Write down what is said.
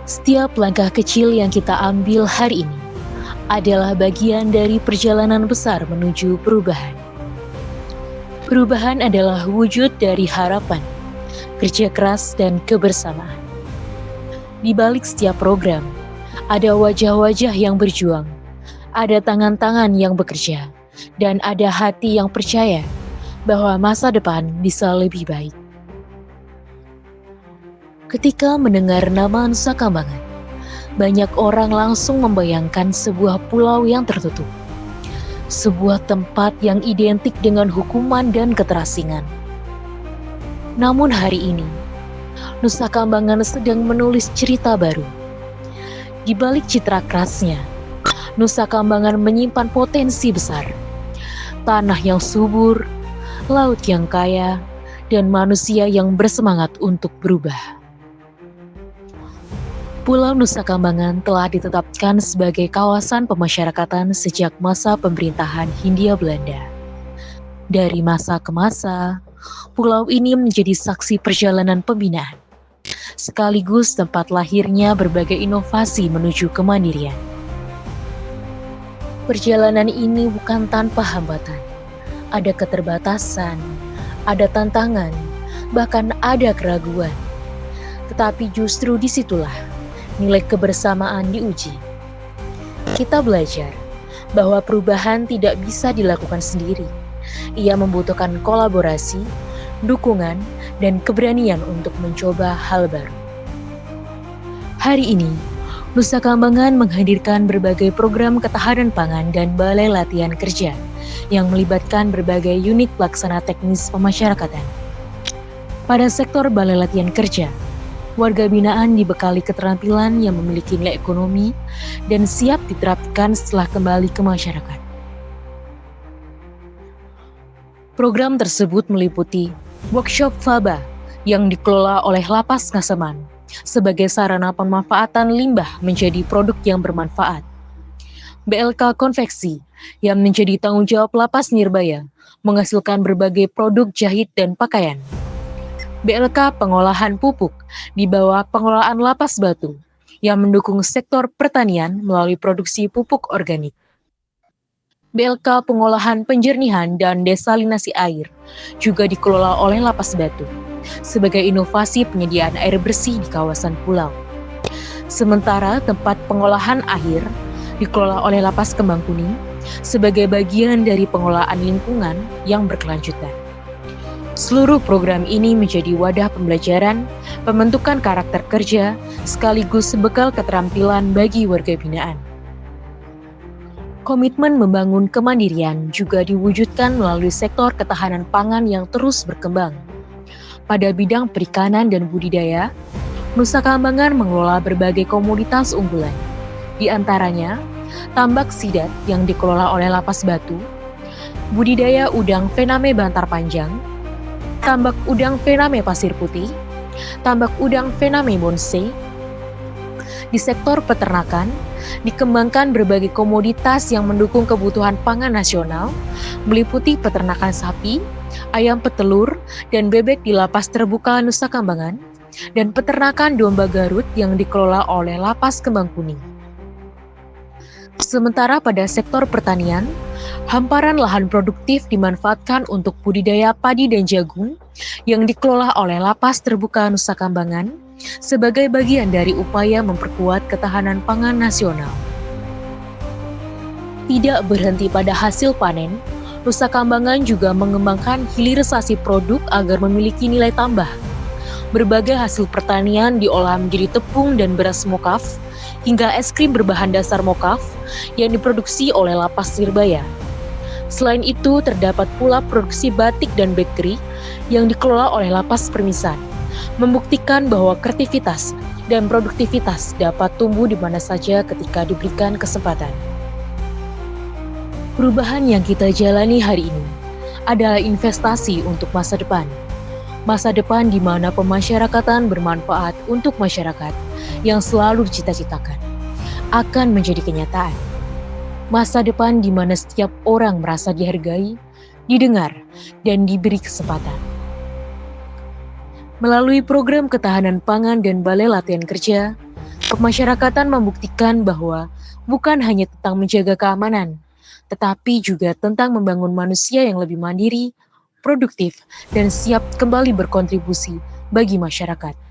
Setiap langkah kecil yang kita ambil hari ini adalah bagian dari perjalanan besar menuju perubahan. Perubahan adalah wujud dari harapan, kerja keras, dan kebersamaan. Di balik setiap program, ada wajah-wajah yang berjuang, ada tangan-tangan yang bekerja, dan ada hati yang percaya bahwa masa depan bisa lebih baik. Ketika mendengar nama Nusa Kambangan, banyak orang langsung membayangkan sebuah pulau yang tertutup. Sebuah tempat yang identik dengan hukuman dan keterasingan. Namun hari ini, Nusa Kambangan sedang menulis cerita baru. Di balik citra kerasnya, Nusa Kambangan menyimpan potensi besar. Tanah yang subur, laut yang kaya, dan manusia yang bersemangat untuk berubah. Pulau Nusa Kambangan telah ditetapkan sebagai kawasan pemasyarakatan sejak masa pemerintahan Hindia Belanda. Dari masa ke masa, pulau ini menjadi saksi perjalanan pembinaan, sekaligus tempat lahirnya berbagai inovasi menuju kemandirian. Perjalanan ini bukan tanpa hambatan. Ada keterbatasan, ada tantangan, bahkan ada keraguan. Tetapi justru disitulah nilai kebersamaan diuji. Kita belajar bahwa perubahan tidak bisa dilakukan sendiri. Ia membutuhkan kolaborasi, dukungan, dan keberanian untuk mencoba hal baru. Hari ini, Nusa Kambangan menghadirkan berbagai program ketahanan pangan dan balai latihan kerja yang melibatkan berbagai unit pelaksana teknis pemasyarakatan. Pada sektor balai latihan kerja, warga binaan dibekali keterampilan yang memiliki nilai ekonomi dan siap diterapkan setelah kembali ke masyarakat. Program tersebut meliputi workshop Faba yang dikelola oleh Lapas Ngaseman sebagai sarana pemanfaatan limbah menjadi produk yang bermanfaat. BLK Konveksi yang menjadi tanggung jawab Lapas Nirbaya menghasilkan berbagai produk jahit dan pakaian. BLK Pengolahan Pupuk di bawah pengelolaan Lapas Batu yang mendukung sektor pertanian melalui produksi pupuk organik. BLK Pengolahan Penjernihan dan Desalinasi Air juga dikelola oleh Lapas Batu sebagai inovasi penyediaan air bersih di kawasan pulau. Sementara tempat pengolahan air dikelola oleh Lapas Kembang Kuning sebagai bagian dari pengelolaan lingkungan yang berkelanjutan. Seluruh program ini menjadi wadah pembelajaran, pembentukan karakter kerja, sekaligus bekal keterampilan bagi warga binaan. Komitmen membangun kemandirian juga diwujudkan melalui sektor ketahanan pangan yang terus berkembang. Pada bidang perikanan dan budidaya, Nusa Kambangan mengelola berbagai komoditas unggulan, di antaranya tambak sidat yang dikelola oleh Lapas Batu, budidaya udang Vename Bantar Panjang, tambak udang Vename Pasir Putih, tambak udang Vename Bonse. Di sektor peternakan, dikembangkan berbagai komoditas yang mendukung kebutuhan pangan nasional, meliputi peternakan sapi, ayam petelur, dan bebek di Lapas Terbuka Nusa Kambangan, dan peternakan domba Garut yang dikelola oleh Lapas Kembang Kuning. Sementara pada sektor pertanian, hamparan lahan produktif dimanfaatkan untuk budidaya padi dan jagung yang dikelola oleh Lapas Terbuka Nusa Kambangan sebagai bagian dari upaya memperkuat ketahanan pangan nasional. Tidak berhenti pada hasil panen, Nusa Kambangan juga mengembangkan hilirisasi produk agar memiliki nilai tambah. Berbagai hasil pertanian diolah menjadi tepung dan beras mokaf, hingga es krim berbahan dasar mokaf yang diproduksi oleh Lapas Nirbaya. Selain itu, terdapat pula produksi batik dan bakery yang dikelola oleh Lapas Permisan, membuktikan bahwa kreativitas dan produktivitas dapat tumbuh di mana saja ketika diberikan kesempatan. Perubahan yang kita jalani hari ini adalah investasi untuk masa depan. Masa depan di mana pemasyarakatan bermanfaat untuk masyarakat yang selalu dicita-citakan akan menjadi kenyataan. Masa depan di mana setiap orang merasa dihargai, didengar, dan diberi kesempatan. Melalui program ketahanan pangan dan balai latihan kerja, Pemasyarakatan membuktikan bahwa bukan hanya tentang menjaga keamanan, tetapi juga tentang membangun manusia yang lebih mandiri, produktif, dan siap kembali berkontribusi bagi masyarakat.